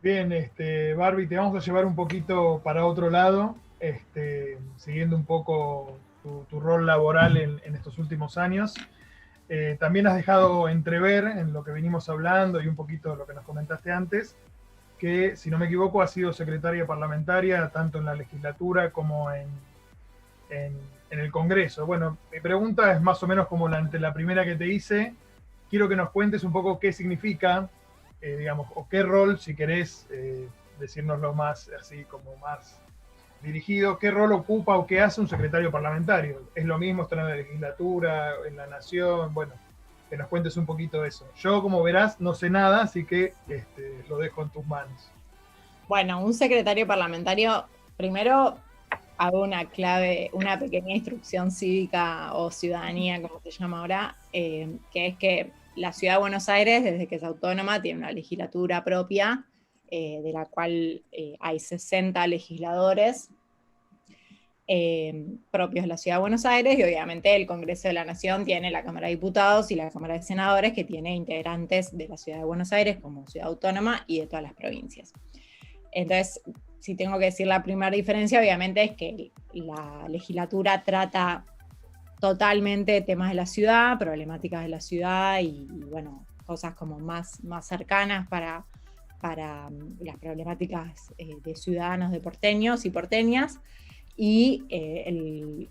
Bien, Barbie, te vamos a llevar un poquito para otro lado, siguiendo un poco tu rol laboral en estos últimos años. También has dejado entrever en lo que venimos hablando y un poquito lo que nos comentaste antes, que si no me equivoco has sido secretaria parlamentaria tanto en la legislatura como en el Congreso. Bueno, mi pregunta es más o menos como ante la primera que te hice. Quiero que nos cuentes un poco qué significa, digamos, o qué rol, si querés decírnoslo más así como más dirigido, qué rol ocupa o qué hace un secretario parlamentario. ¿Es lo mismo estar en la legislatura, en la nación? Bueno, que nos cuentes un poquito de eso. Yo, como verás, no sé nada, así que lo dejo en tus manos. Bueno, un secretario parlamentario, primero hago una pequeña instrucción cívica o ciudadanía, como se llama ahora, que es que la Ciudad de Buenos Aires, desde que es autónoma, tiene una legislatura propia, de la cual hay 60 legisladores propios de la Ciudad de Buenos Aires, y obviamente el Congreso de la Nación tiene la Cámara de Diputados y la Cámara de Senadores, que tiene integrantes de la Ciudad de Buenos Aires como ciudad autónoma y de todas las provincias. Entonces, si tengo que decir la primera diferencia, obviamente es que la legislatura trata totalmente temas de la ciudad, problemáticas de la ciudad y bueno, cosas como más cercanas para las problemáticas de ciudadanos, de porteños y porteñas. Y el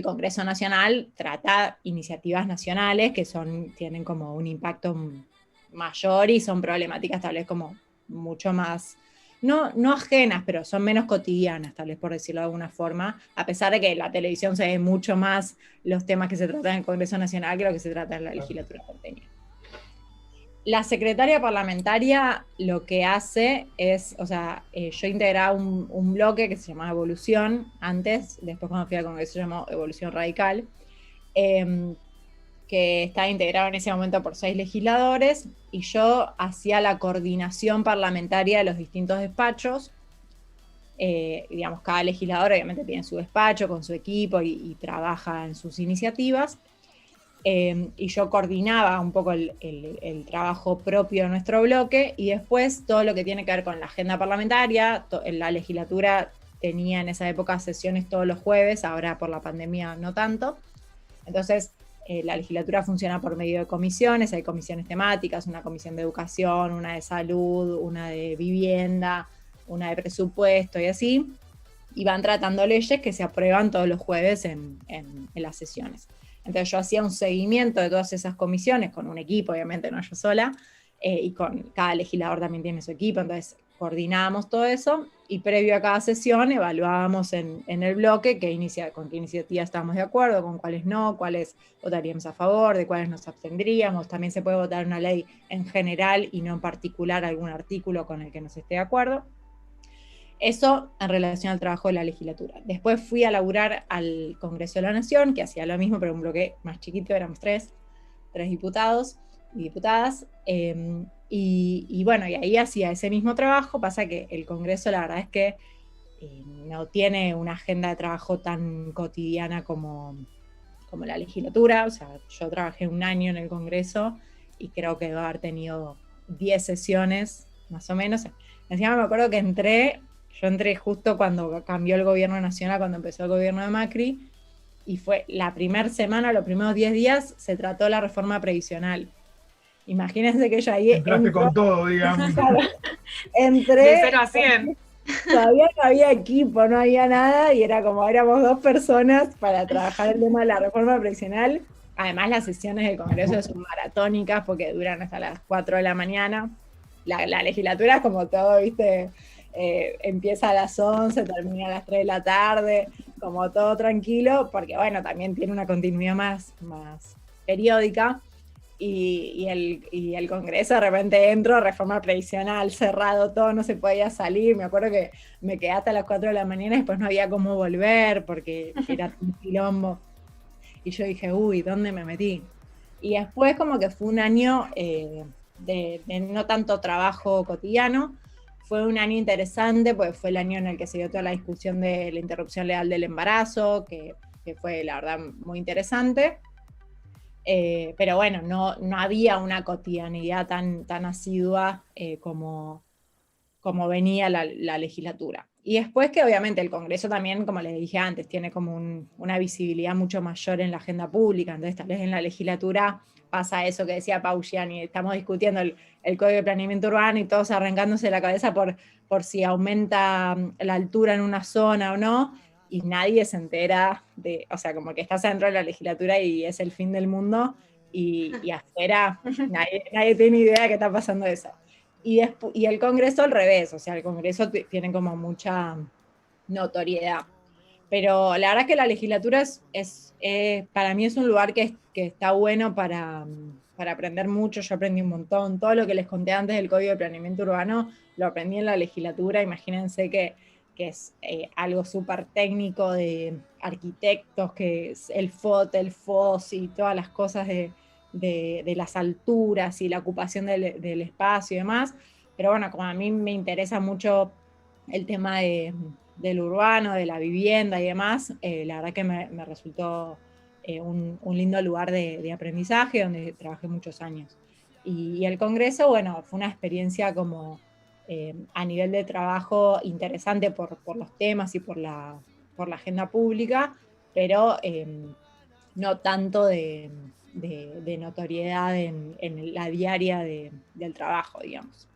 Congreso Nacional trata iniciativas nacionales que tienen como un impacto mayor y son problemáticas tal vez como mucho más, no ajenas, pero son menos cotidianas, tal vez por decirlo de alguna forma, a pesar de que en la televisión se ve mucho más los temas que se tratan en el Congreso Nacional que lo que se trata en la legislatura porteña. La secretaria parlamentaria lo que hace es, o sea, yo integraba un bloque que se llamaba Evolución antes, después cuando fui al Congreso se llamó Evolución Radical, que estaba integrado en ese momento por 6 legisladores, y yo hacía la coordinación parlamentaria de los distintos despachos. Digamos, cada legislador obviamente tiene su despacho con su equipo y trabaja en sus iniciativas. Y yo coordinaba un poco el trabajo propio de nuestro bloque, y después todo lo que tiene que ver con la agenda parlamentaria. La legislatura tenía en esa época sesiones todos los jueves, ahora por la pandemia no tanto. Entonces, la legislatura funciona por medio de comisiones, hay comisiones temáticas, una comisión de educación, una de salud, una de vivienda, una de presupuesto y así, y van tratando leyes que se aprueban todos los jueves en las sesiones. Entonces yo hacía un seguimiento de todas esas comisiones con un equipo, obviamente no yo sola, y con cada legislador también tiene su equipo, entonces coordinábamos todo eso, y previo a cada sesión evaluábamos en el bloque con qué iniciativas estábamos de acuerdo, con cuáles no, cuáles votaríamos a favor, de cuáles nos abstendríamos. También se puede votar una ley en general y no en particular algún artículo con el que no se esté de acuerdo. Eso en relación al trabajo de la legislatura. Después fui a laburar al Congreso de la Nación, que hacía lo mismo, pero un bloque más chiquito, éramos tres diputados y diputadas, y bueno, y ahí hacía ese mismo trabajo. Pasa que el Congreso, la verdad es que no tiene una agenda de trabajo tan cotidiana como la legislatura. O sea, yo trabajé un año en el Congreso y creo que debo haber tenido 10 sesiones, más o menos. Encima me acuerdo que yo entré justo cuando cambió el gobierno nacional, cuando empezó el gobierno de Macri, y fue la primera semana, los primeros 10 días, se trató la reforma previsional. Imagínense que yo ahí entraste con todo, digamos. Entré. De 0 a 100. Todavía no había equipo, no había nada, y era como éramos 2 personas para trabajar el tema de la reforma previsional. Además, las sesiones del Congreso son maratónicas porque duran hasta las 4 de la mañana. La legislatura es como todo, ¿viste? Empieza a las 11, termina a las 3 de la tarde, como todo tranquilo, porque bueno, también tiene una continuidad más periódica. Y el Congreso de repente entró, reforma previsional, cerrado todo, no se podía salir. Me acuerdo que me quedé hasta las 4 de la mañana y después no había cómo volver porque era un quilombo. Y yo dije, uy, ¿dónde me metí? Y después como que fue un año de no tanto trabajo cotidiano. Fue un año interesante porque fue el año en el que se dio toda la discusión de la interrupción legal del embarazo, que fue la verdad muy interesante. Pero bueno, no había una cotidianidad tan asidua como venía la legislatura. Y después que obviamente el Congreso también, como les dije antes, tiene como una visibilidad mucho mayor en la agenda pública, entonces tal vez en la legislatura pasa eso que decía Pau Gianni, estamos discutiendo el Código de Planeamiento Urbano y todos arrancándose la cabeza por si aumenta la altura en una zona o no, y nadie se entera o sea, como que estás dentro de la legislatura y es el fin del mundo, y afuera nadie tiene idea de que está pasando eso. Y el Congreso al revés, o sea, el Congreso tiene como mucha notoriedad. Pero la verdad es que la legislatura para mí es un lugar que está bueno para aprender mucho. Yo aprendí un montón. Todo lo que les conté antes del Código de Planeamiento Urbano lo aprendí en la legislatura. Imagínense que es algo súper técnico de arquitectos, que es el FOT, el FOS y todas las cosas de las alturas y la ocupación del espacio y demás. Pero bueno, como a mí me interesa mucho el tema del urbano, de la vivienda y demás, la verdad que me resultó un lindo lugar de aprendizaje donde trabajé muchos años. Y el Congreso, bueno, fue una experiencia como a nivel de trabajo interesante por los temas y por la agenda pública, pero no tanto de notoriedad en la diaria del trabajo, digamos.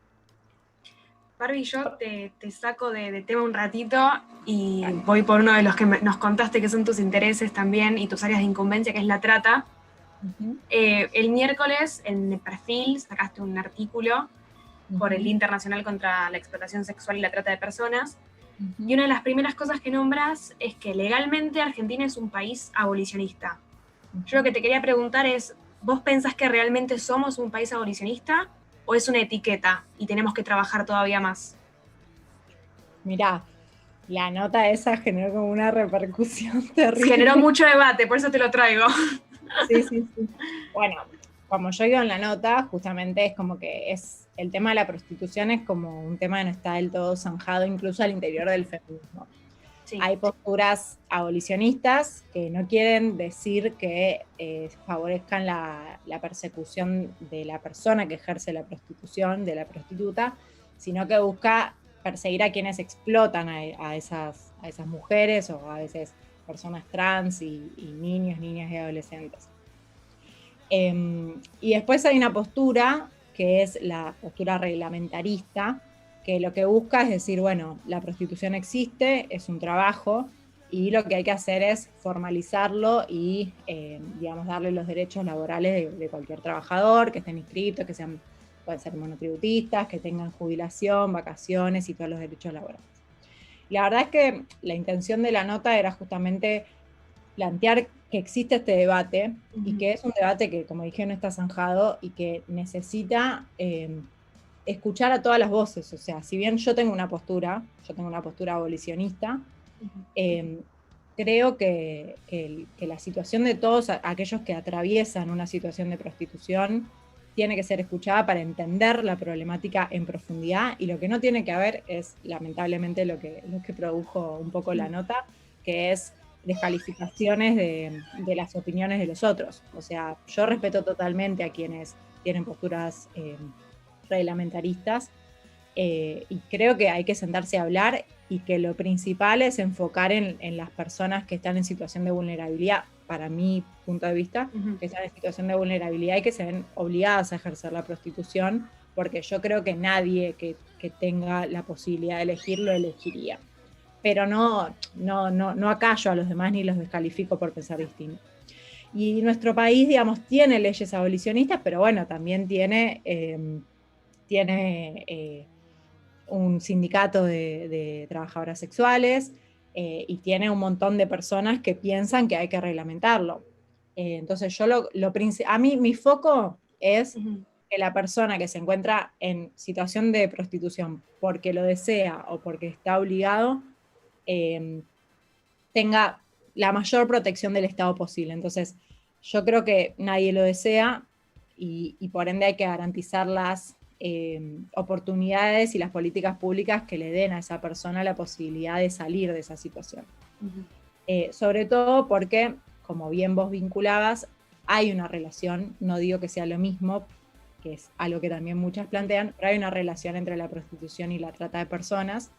Barbie, yo te saco de tema un ratito y voy por uno de los que nos contaste que son tus intereses también y tus áreas de incumbencia, que es la trata. Uh-huh. El miércoles en el Perfil sacaste un artículo por el Día Internacional contra la Explotación Sexual y la Trata de Personas. Uh-huh. Y una de las primeras cosas que nombras es que legalmente Argentina es un país abolicionista. Uh-huh. Yo lo que te quería preguntar es, ¿vos pensás que realmente somos un país abolicionista o es una etiqueta y tenemos que trabajar todavía más? Mirá, la nota esa generó como una repercusión terrible. Generó mucho debate, por eso te lo traigo. Sí. Bueno, como yo digo en la nota, justamente es como que el tema de la prostitución es como un tema que no está del todo zanjado incluso al interior del feminismo. Sí. Hay posturas abolicionistas que no quieren decir que favorezcan la persecución de la persona que ejerce la prostitución, de la prostituta, sino que busca perseguir a quienes explotan a esas mujeres o a veces personas trans y niños, niñas y adolescentes. Y después hay una postura que es la postura reglamentarista, que lo que busca es decir, bueno, la prostitución existe, es un trabajo, y lo que hay que hacer es formalizarlo y, digamos, darle los derechos laborales de cualquier trabajador, que estén inscritos, pueden ser monotributistas, que tengan jubilación, vacaciones y todos los derechos laborales. La verdad es que la intención de la nota era justamente plantear que existe este debate, uh-huh, y que es un debate que, como dije, no está zanjado y que necesita escuchar a todas las voces. O sea, si bien yo tengo una postura abolicionista, uh-huh, creo que la situación de todos aquellos que atraviesan una situación de prostitución tiene que ser escuchada para entender la problemática en profundidad, y lo que no tiene que haber es, lamentablemente, lo que produjo un poco la nota, que es descalificaciones de las opiniones de los otros. O sea, yo respeto totalmente a quienes tienen posturas reglamentaristas, y creo que hay que sentarse a hablar, y que lo principal es enfocar en las personas que están en situación de vulnerabilidad, para mi punto de vista, uh-huh, que están en situación de vulnerabilidad y que se ven obligadas a ejercer la prostitución, porque yo creo que nadie que tenga la posibilidad de elegir lo elegiría. Pero no acallo a los demás ni los descalifico por pensar distinto. Y nuestro país, digamos, tiene leyes abolicionistas, pero bueno, también tiene un sindicato de trabajadoras sexuales, y tiene un montón de personas que piensan que hay que reglamentarlo. Entonces a mí mi foco es, uh-huh, que la persona que se encuentra en situación de prostitución porque lo desea o porque está obligado, tenga la mayor protección del Estado posible. Entonces, yo creo que nadie lo desea, y por ende hay que garantizar las oportunidades y las políticas públicas que le den a esa persona la posibilidad de salir de esa situación. Uh-huh. Sobre todo porque, como bien vos vinculabas, hay una relación, no digo que sea lo mismo, que es algo que también muchas plantean, pero hay una relación entre la prostitución y la trata de personas.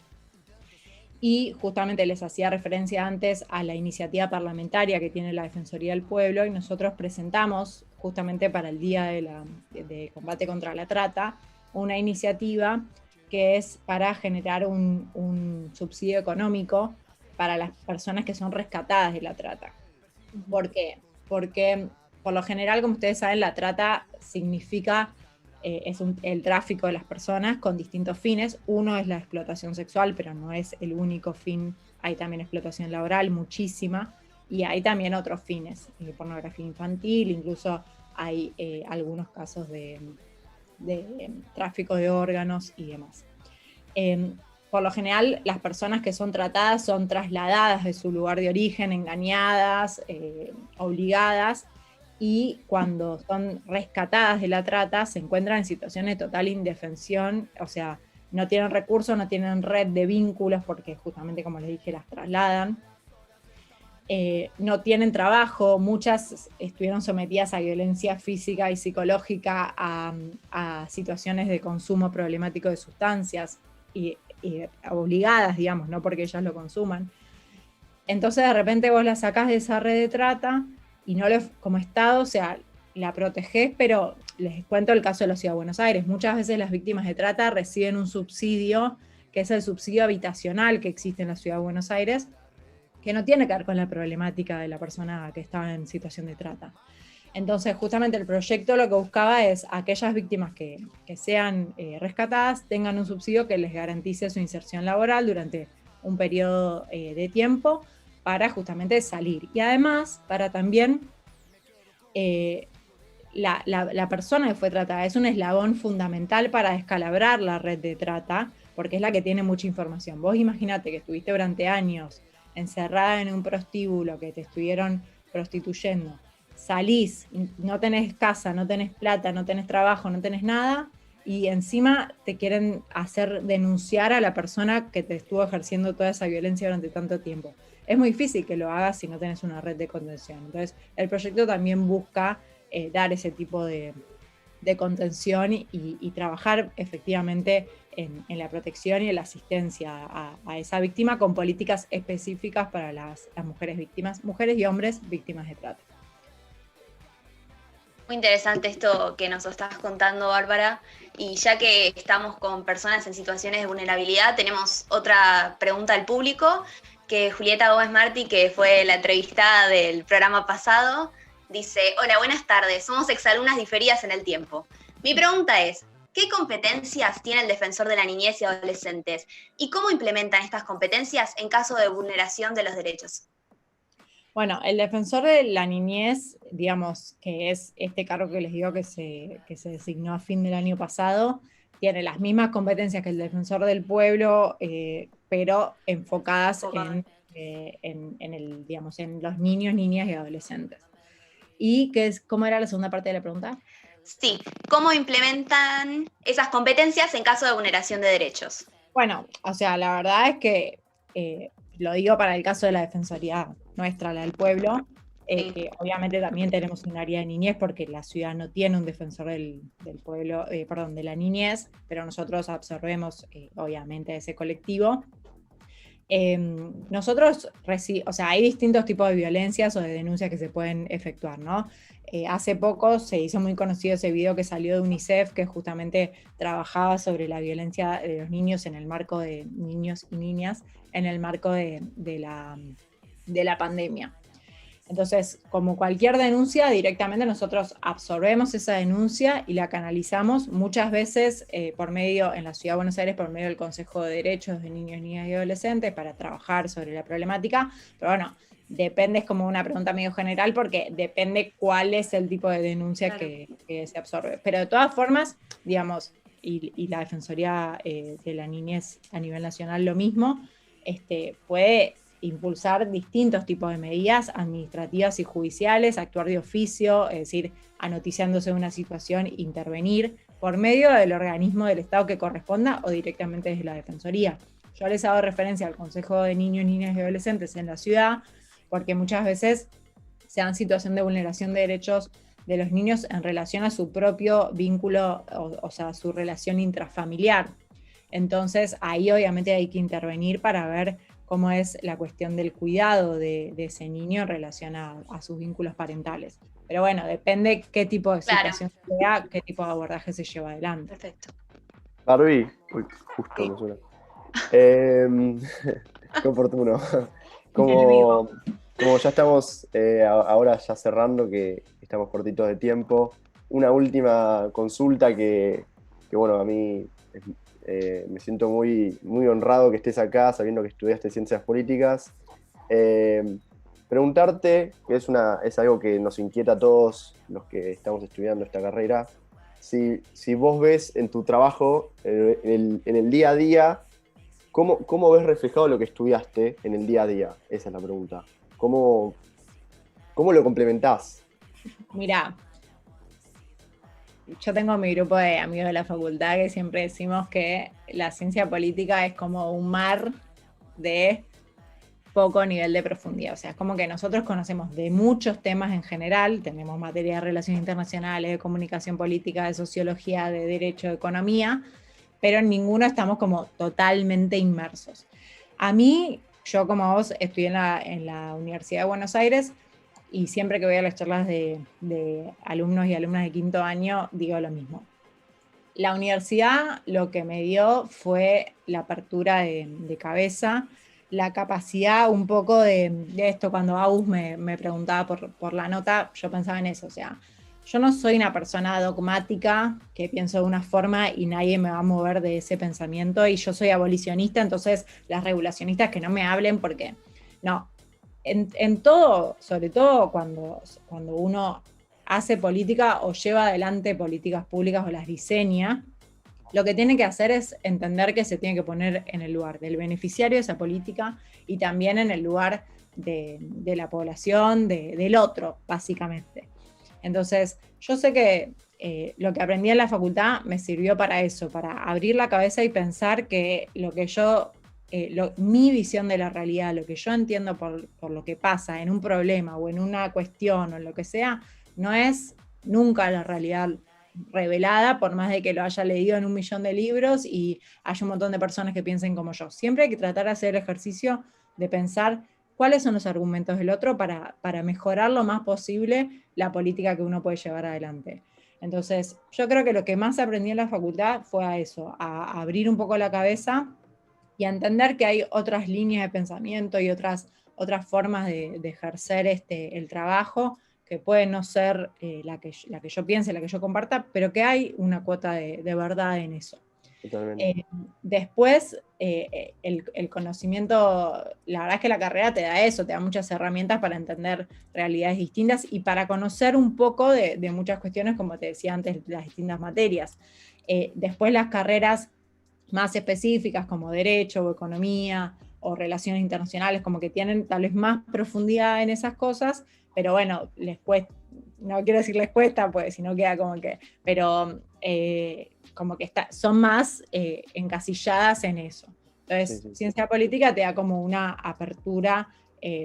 Y justamente les hacía referencia antes a la iniciativa parlamentaria que tiene la Defensoría del Pueblo, y nosotros presentamos justamente para el Día de Combate contra la Trata una iniciativa que es para generar un subsidio económico para las personas que son rescatadas de la trata. ¿Por qué? Porque por lo general, como ustedes saben, la trata significa el tráfico de las personas con distintos fines. Uno es la explotación sexual, pero no es el único fin. Hay también explotación laboral, muchísima, y hay también otros fines, pornografía infantil, incluso hay algunos casos de tráfico de órganos y demás. Por lo general, las personas que son tratadas son trasladadas de su lugar de origen, engañadas, obligadas, y cuando son rescatadas de la trata se encuentran en situaciones de total indefensión, o sea, no tienen recursos, no tienen red de vínculos porque justamente, como les dije, las trasladan. No tienen trabajo, muchas estuvieron sometidas a violencia física y psicológica, a situaciones de consumo problemático de sustancias, y obligadas, digamos, no porque ellas lo consuman. Entonces de repente vos la sacás de esa red de trata y no como Estado, o sea, la protegés, pero les cuento el caso de la Ciudad de Buenos Aires. Muchas veces las víctimas de trata reciben un subsidio, que es el subsidio habitacional que existe en la Ciudad de Buenos Aires, que no tiene que ver con la problemática de la persona que estaba en situación de trata. Entonces, justamente el proyecto lo que buscaba es aquellas víctimas que sean rescatadas tengan un subsidio que les garantice su inserción laboral durante un periodo de tiempo para justamente salir. Y además, para también la persona que fue tratada es un eslabón fundamental para descalabrar la red de trata, porque es la que tiene mucha información. Vos imaginate que estuviste durante años encerrada en un prostíbulo, que te estuvieron prostituyendo, salís, no tenés casa, no tenés plata, no tenés trabajo, no tenés nada, y encima te quieren hacer denunciar a la persona que te estuvo ejerciendo toda esa violencia durante tanto tiempo. Es muy difícil que lo hagas si no tenés una red de contención. Entonces, el proyecto también busca dar ese tipo de contención y trabajar efectivamente en la protección y en la asistencia a esa víctima con políticas específicas para las mujeres víctimas, mujeres y hombres víctimas de trata. Muy interesante esto que nos estás contando, Bárbara. Y ya que estamos con personas en situaciones de vulnerabilidad, tenemos otra pregunta del público, que Julieta Gómez Martí, que fue la entrevistada del programa pasado, dice: hola, buenas tardes, somos exalumnas diferidas en el tiempo. Mi pregunta es, ¿qué competencias tiene el defensor de la niñez y adolescentes? ¿Y cómo implementan estas competencias en caso de vulneración de los derechos? Bueno, el defensor de la niñez, digamos, que es este cargo que les digo que se designó a fin del año pasado, tiene las mismas competencias que el defensor del pueblo, pero enfocadas en los niños, niñas y adolescentes. ¿Y cómo era la segunda parte de la pregunta? Sí, ¿cómo implementan esas competencias en caso de vulneración de derechos? Bueno, o sea, la verdad es que lo digo para el caso de la Defensoría nuestra, la del pueblo, que obviamente también tenemos un área de niñez porque la ciudad no tiene un defensor del pueblo, de la niñez, pero nosotros absorbemos obviamente ese colectivo. Nosotros, o sea, hay distintos tipos de violencias o de denuncias que se pueden efectuar, ¿no? Hace poco se hizo muy conocido ese video que salió de UNICEF, que justamente trabajaba sobre la violencia de los niños en el marco de niños y niñas, en el marco de la pandemia. Entonces, como cualquier denuncia, directamente nosotros absorbemos esa denuncia y la canalizamos muchas veces por medio, en la Ciudad de Buenos Aires, por medio del Consejo de Derechos de Niños, Niñas y Adolescentes para trabajar sobre la problemática. Pero bueno, depende, es como una pregunta medio general porque depende cuál es el tipo de denuncia, claro, que se absorbe. Pero de todas formas, digamos, y la Defensoría de la Niñez a nivel nacional lo mismo, puede impulsar distintos tipos de medidas administrativas y judiciales, actuar de oficio, es decir, anoticiándose una situación, intervenir por medio del organismo del Estado que corresponda o directamente desde la Defensoría. Yo les hago referencia al Consejo de Niños, Niñas y Adolescentes en la ciudad, porque muchas veces se dan situación de vulneración de derechos de los niños en relación a su propio vínculo, o sea, su relación intrafamiliar. Entonces, ahí obviamente hay que intervenir para ver cómo es la cuestión del cuidado de ese niño en relación a sus vínculos parentales. Pero bueno, depende qué tipo de situación sea, qué tipo de abordaje se lleva adelante. Perfecto. Barbie, uy, justo Sí. me suena. Qué oportuno. Como ya estamos ahora ya cerrando, que estamos cortitos de tiempo, una última consulta que bueno, a mí me siento muy, muy honrado que estés acá, sabiendo que estudiaste Ciencias Políticas. Preguntarte, que es algo que nos inquieta a todos los que estamos estudiando esta carrera, si vos ves en tu trabajo, en el día a día, ¿cómo ves reflejado lo que estudiaste en el día a día? Esa es la pregunta. ¿Cómo lo complementás? Mirá, yo tengo mi grupo de amigos de la facultad que siempre decimos que la ciencia política es como un mar de poco nivel de profundidad. O sea, es como que nosotros conocemos de muchos temas en general, tenemos materia de relaciones internacionales, de comunicación política, de sociología, de derecho, de economía, pero en ninguno estamos como totalmente inmersos. A mí, yo como vos, estudié en la Universidad de Buenos Aires, y siempre que voy a las charlas de alumnos y alumnas de quinto año, digo lo mismo. La universidad lo que me dio fue la apertura de cabeza, la capacidad un poco de esto. Cuando Agus me preguntaba por la nota, yo pensaba en eso. O sea, yo no soy una persona dogmática que pienso de una forma y nadie me va a mover de ese pensamiento, y yo soy abolicionista, entonces las regulacionistas que no me hablen, porque no. En todo, sobre todo cuando uno hace política o lleva adelante políticas públicas o las diseña, lo que tiene que hacer es entender que se tiene que poner en el lugar del beneficiario de esa política y también en el lugar de la población, del otro, básicamente. Entonces, yo sé que lo que aprendí en la facultad me sirvió para eso, para abrir la cabeza y pensar que lo que yo... mi visión de la realidad, lo que yo entiendo por lo que pasa en un problema o en una cuestión o en lo que sea, no es nunca la realidad revelada, por más de que lo haya leído en 1.000.000 de libros y haya un montón de personas que piensen como yo. Siempre hay que tratar de hacer el ejercicio de pensar cuáles son los argumentos del otro para mejorar lo más posible la política que uno puede llevar adelante. Entonces, yo creo que lo que más aprendí en la facultad fue a eso, a abrir un poco la cabeza y a entender que hay otras líneas de pensamiento y otras formas de ejercer el trabajo, que puede no ser la que yo piense, la que yo comparta, pero que hay una cuota de verdad en eso. Totalmente. Después, el conocimiento, la verdad es que la carrera te da eso, te da muchas herramientas para entender realidades distintas y para conocer un poco de muchas cuestiones, como te decía antes, las distintas materias. Después las carreras más específicas como derecho o economía o relaciones internacionales, como que tienen tal vez más profundidad en esas cosas, pero bueno, les cuesta, no quiero decir les cuesta, pues si no queda como que, pero como que son más encasilladas en eso. Entonces, Sí. Ciencia política te da como una apertura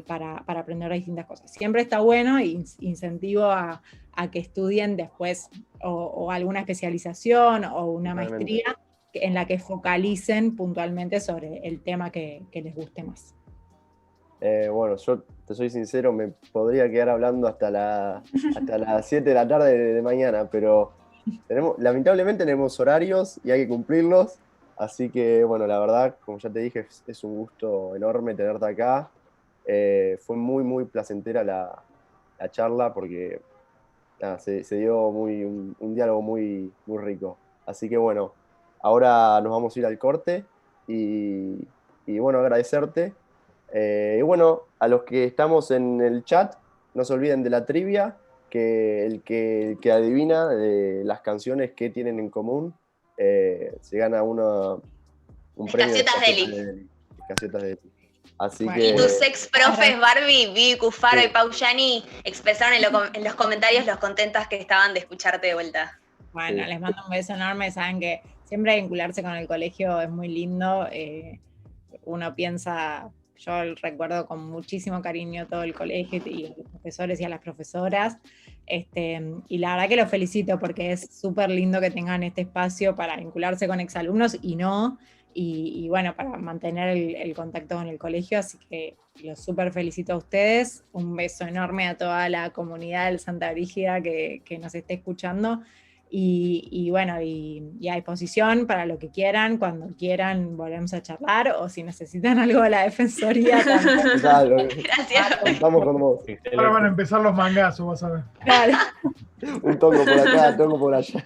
para aprender distintas cosas. Siempre está bueno e incentivo a que estudien después o alguna especialización o una maestría en la que focalicen puntualmente sobre el tema que les guste más. Bueno, yo te soy sincero, me podría quedar hablando hasta las 7 de la tarde de mañana, pero lamentablemente tenemos horarios y hay que cumplirlos, así que bueno, la verdad, como ya te dije, es un gusto enorme tenerte acá. Fue muy, muy placentera la charla porque nada, se dio un diálogo muy, muy rico. Así que bueno, ahora nos vamos a ir al corte y bueno, agradecerte. Y bueno, a los que estamos en el chat, no se olviden de la trivia, que el que adivina de las canciones que tienen en común, se gana un premio de Casetas Deli. Así Bueno. que... Y tus ex profes, Barbie, Vivi Cufaro y Pau Yani, expresaron en los comentarios los contentas que estaban de escucharte de vuelta. Bueno, les mando un beso enorme. Saben que siempre vincularse con el colegio es muy lindo. Uno piensa, yo recuerdo con muchísimo cariño todo el colegio y a los profesores y a las profesoras. Y la verdad que los felicito porque es súper lindo que tengan este espacio para vincularse con exalumnos y bueno, para mantener el contacto con el colegio, así que los súper felicito a ustedes. Un beso enorme a toda la comunidad del Santa Brígida que nos esté escuchando. Y bueno, y a disposición para lo que quieran, cuando quieran volvemos a charlar, o si necesitan algo de la defensoría también. Claro, Gracias. vamos con vos. Ahora van a empezar los mangazos, vas a ver. Claro. Un tongo por acá, tongo por allá.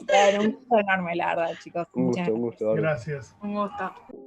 Claro, un gusto enorme, la verdad, chicos. Un Muchas gusto, gracias. un gusto. Bárbara. Gracias. Un gusto.